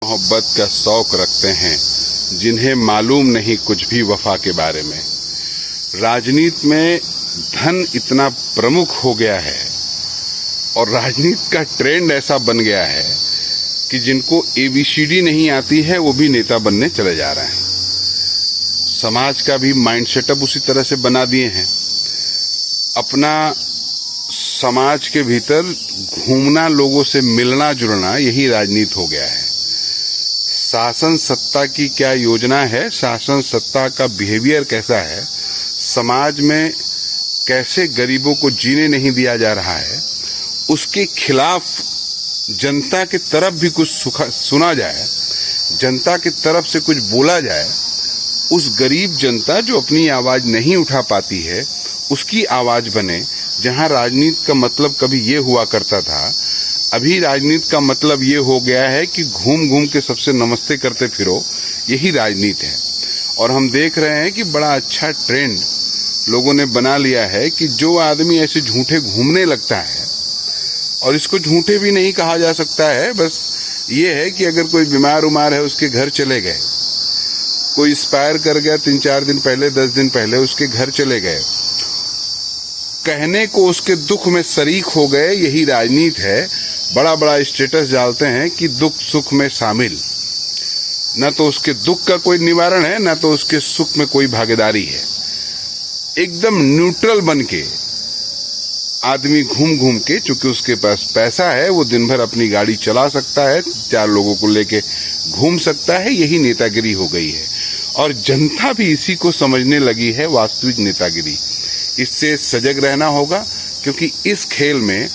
मोहब्बत का शौक रखते हैं जिन्हें मालूम नहीं कुछ भी वफा के बारे में। राजनीति में धन इतना प्रमुख हो गया है और राजनीति का ट्रेंड ऐसा बन गया है कि जिनको ABCD नहीं आती है वो भी नेता बनने चले जा रहे हैं। समाज का भी माइंड सेटअप उसी तरह से बना दिए हैं। अपना समाज के भीतर घूमना, लोगों से मिलना जुलना, यही राजनीति हो गया है। शासन सत्ता की क्या योजना है, शासन सत्ता का बिहेवियर कैसा है, समाज में कैसे गरीबों को जीने नहीं दिया जा रहा है, उसके खिलाफ जनता की तरफ भी कुछ सुना जाए, जनता की तरफ से कुछ बोला जाए। उस गरीब जनता जो अपनी आवाज नहीं उठा पाती है उसकी आवाज बने। जहां राजनीति का मतलब कभी ये हुआ करता था, अभी राजनीति का मतलब ये हो गया है कि घूम घूम के सबसे नमस्ते करते फिरो, यही राजनीति है। और हम देख रहे हैं कि बड़ा अच्छा ट्रेंड लोगों ने बना लिया है कि जो आदमी ऐसे झूठे घूमने लगता है, और इसको झूठे भी नहीं कहा जा सकता है, बस ये है कि अगर कोई बीमार उमार है उसके घर चले गए, कोई एक्सपायर कर गया 3-4 दिन पहले, 10 दिन पहले, उसके घर चले गए, कहने को उसके दुख में शरीक हो गए, यही राजनीति है। बड़ा बड़ा स्टेटस डालते हैं कि दुख सुख में शामिल। न तो उसके दुख का कोई निवारण है, न तो उसके सुख में कोई भागीदारी है। एकदम न्यूट्रल बन के आदमी घूम घूम के, चूंकि उसके पास पैसा है, वो दिन भर अपनी गाड़ी चला सकता है, 4 लोगों को लेके घूम सकता है, यही नेतागिरी हो गई है। और जनता भी इसी को समझने लगी है वास्तविक नेतागिरी। इससे सजग रहना होगा, क्योंकि इस खेल में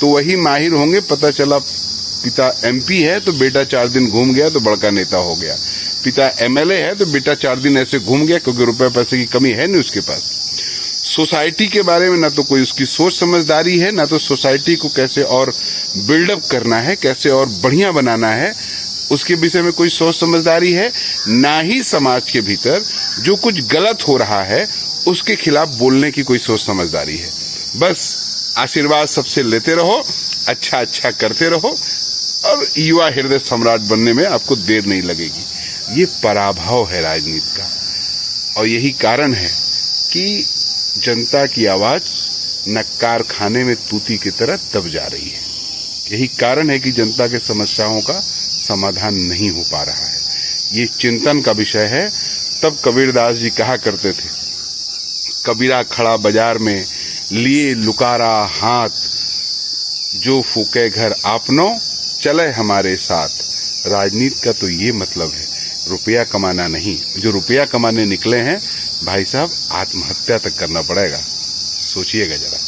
तो वही माहिर होंगे। पता चला पिता MP है तो बेटा 4 दिन घूम गया तो बड़का नेता हो गया, पिता MLA है तो बेटा 4 दिन ऐसे घूम गया, क्योंकि रुपए पैसे की कमी है नहीं उसके पास। सोसाइटी के बारे में ना तो कोई उसकी सोच समझदारी है, ना तो सोसाइटी को कैसे और बिल्डअप करना है, कैसे और बढ़िया बनाना है, उसके विषय में कोई सोच समझदारी है। ना ही समाज के भीतर जो कुछ गलत हो रहा है उसके खिलाफ बोलने की कोई सोच समझदारी है। बस आशीर्वाद सबसे लेते रहो, अच्छा अच्छा करते रहो, और युवा हृदय सम्राट बनने में आपको देर नहीं लगेगी। ये पराभव है राजनीति का, और यही कारण है कि जनता की आवाज न कारखाने में तूती की तरह दब जा रही है। यही कारण है कि जनता के समस्याओं का समाधान नहीं हो पा रहा है। ये चिंतन का विषय है। तब कबीरदास जी कहा करते थे, कबीरा खड़ा बाजार में लिए लुकारा हाथ, जो फूके घर आपनो चले हमारे साथ। राजनीति का तो ये मतलब है, रुपया कमाना नहीं। जो रुपया कमाने निकले हैं भाई साहब, आत्महत्या तक करना पड़ेगा। सोचिएगा जरा।